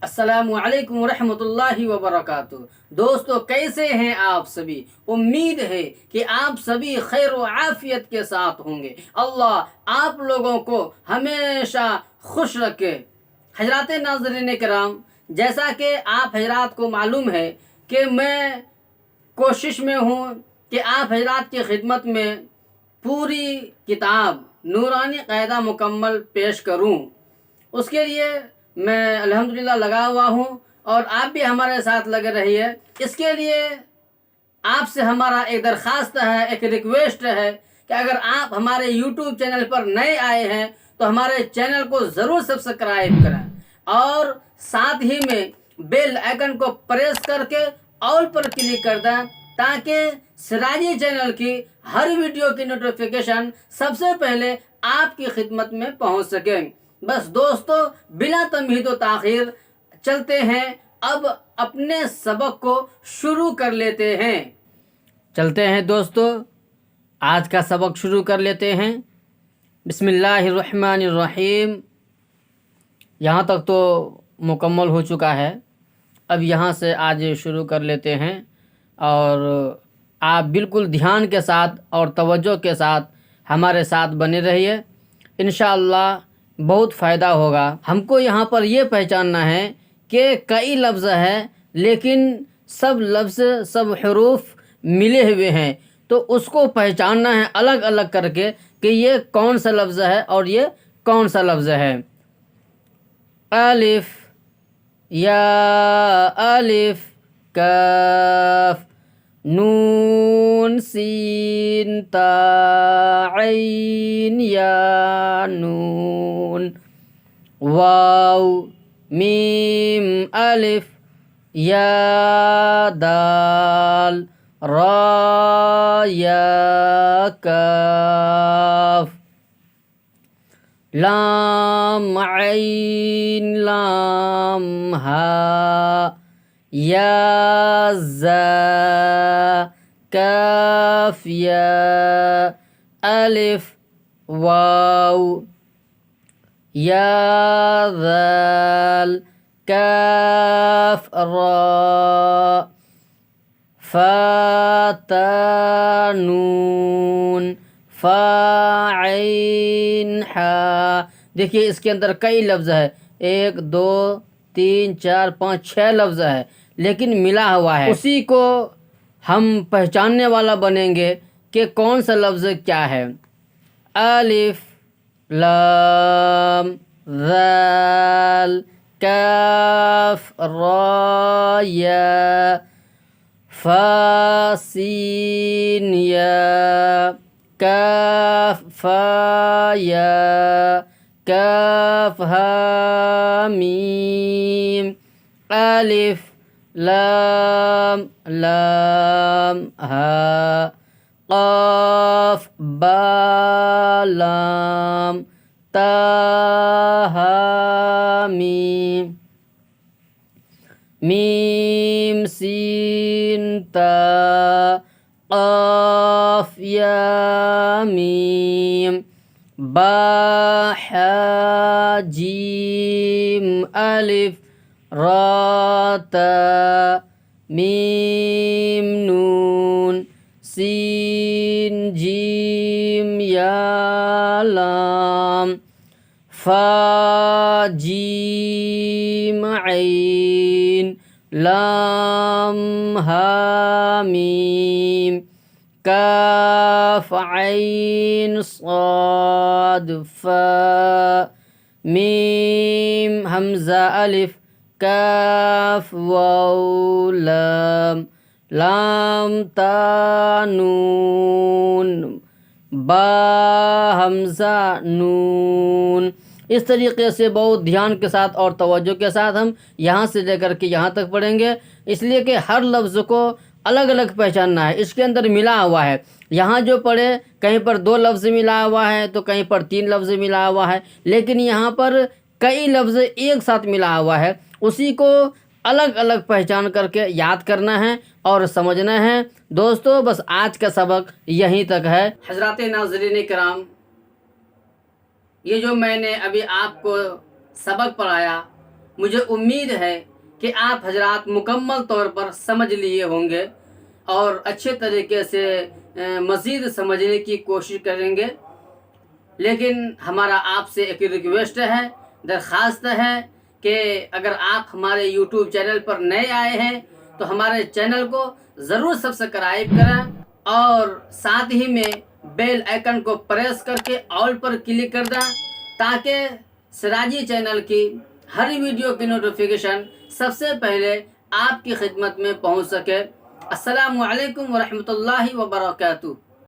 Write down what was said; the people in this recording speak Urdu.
السلام علیکم ورحمۃ اللہ وبرکاتہ۔ دوستو، کیسے ہیں آپ سبھی؟ امید ہے کہ آپ سبھی خیر و عافیت کے ساتھ ہوں گے۔ اللہ آپ لوگوں کو ہمیشہ خوش رکھے۔ حضرات ناظرین کرام، جیسا کہ آپ حضرات کو معلوم ہے کہ میں کوشش میں ہوں کہ آپ حضرات کی خدمت میں پوری کتاب نورانی قاعدہ مکمل پیش کروں۔ اس کے لیے میں الحمدللہ لگا ہوا ہوں، اور آپ بھی ہمارے ساتھ لگے رہیے۔ اس کے لیے آپ سے ہمارا ایک درخواست ہے، ایک ریکویسٹ ہے کہ اگر آپ ہمارے یوٹیوب چینل پر نئے آئے ہیں تو ہمارے چینل کو ضرور سبسکرائب کریں، اور ساتھ ہی میں بیل آئیکن کو پریس کر کے آل پر کلک کر دیں، تاکہ سراجی چینل کی ہر ویڈیو کی نوٹیفیکیشن سب سے پہلے آپ کی خدمت میں پہنچ سکے۔ بس دوستو، بلا تمہید و تاخیر چلتے ہیں، اب اپنے سبق کو شروع کر لیتے ہیں دوستو، آج کا سبق شروع کر لیتے ہیں۔ بسم اللہ الرحمن الرحیم۔ یہاں تک تو مکمل ہو چکا ہے، اب یہاں سے آج شروع کر لیتے ہیں، اور آپ بالکل دھیان کے ساتھ اور توجہ کے ساتھ ہمارے ساتھ بنے رہیے، انشاءاللہ بہت فائدہ ہوگا۔ ہم کو یہاں پر یہ پہچاننا ہے کہ کئی لفظ ہیں، لیکن سب لفظ، سب حروف ملے ہوئے ہیں، تو اس کو پہچاننا ہے الگ الگ کر کے کہ یہ کون سا لفظ ہے اور یہ کون سا لفظ ہے۔ الف، یا الف، کاف، نون، سین، تا، عین، یا، نون، واو، میم، الف، یا، دال، را، یا، کاف، لام، عین، لام، ہا، یا، زا، کاف، یا، الف، واو، یا، ذال، کاف، را، فا، تا، نون، فا، عین، ہا۔ دیکھیے اس کے اندر کئی لفظ ہے، 1 2 3 4 5 6 لفظ ہے، لیکن ملا ہوا ہے۔ اسی کو ہم پہچاننے والا بنیں گے کہ کون سا لفظ کیا ہے۔ الف، لام، ذال، کاف، را، یا، فا، سین، یا، کاف، فا، یا، کاف، ہا، میم، الف، لام، لام، ہا، قاف، با، لام، تا، ہا، میم، میم، سین، تا، قاف، یا، میم، با، حا، جیم، الف، را، تا، میم، نون، سین، جیم، یا، لام، فا، جیم، عین، لام، ہا، میم، کاف، عین، صاد، فا، میم، حمزہ، الف، کاف، واو، لام، لام، تا، نون، با، حمزہ، نون۔ اس طریقے سے بہت دھیان کے ساتھ اور توجہ کے ساتھ ہم یہاں سے لے کر کے یہاں تک پڑھیں گے، اس لیے کہ ہر لفظ کو الگ الگ پہچاننا ہے، اس کے اندر ملا ہوا ہے۔ یہاں جو پڑھے کہیں پر 2 لفظ ملا ہوا ہے تو کہیں پر 3 لفظ ملا ہوا ہے، لیکن یہاں پر کئی لفظ ایک ساتھ ملا ہوا ہے، اسی کو الگ الگ پہچان کر کے یاد کرنا ہے اور سمجھنا ہے۔ دوستو، بس آج کا سبق یہیں تک ہے۔ حضرات ناظرین کرام، یہ جو میں نے ابھی آپ کو سبق پڑھایا، مجھے امید ہے کہ آپ حضرات مکمل طور پر سمجھ لیے ہوں گے اور اچھے طریقے سے مزید سمجھنے کی کوشش کریں گے. لیکن ہمارا آپ سے ایک ریکویسٹ ہے، درخواست ہے کہ اگر آپ ہمارے یوٹیوب چینل پر نئے آئے ہیں تو ہمارے چینل کو ضرور سبسکرائب کریں اور ساتھ ہی میں بیل آئیکن کو پریس کر کے آل پر کلک کر دیں تاکہ سراجی چینل کی ہر ویڈیو کی نوٹیفیکیشن سب سے پہلے آپ کی خدمت میں پہنچ سکے. السلام علیکم ورحمۃ اللہ وبرکاتہ.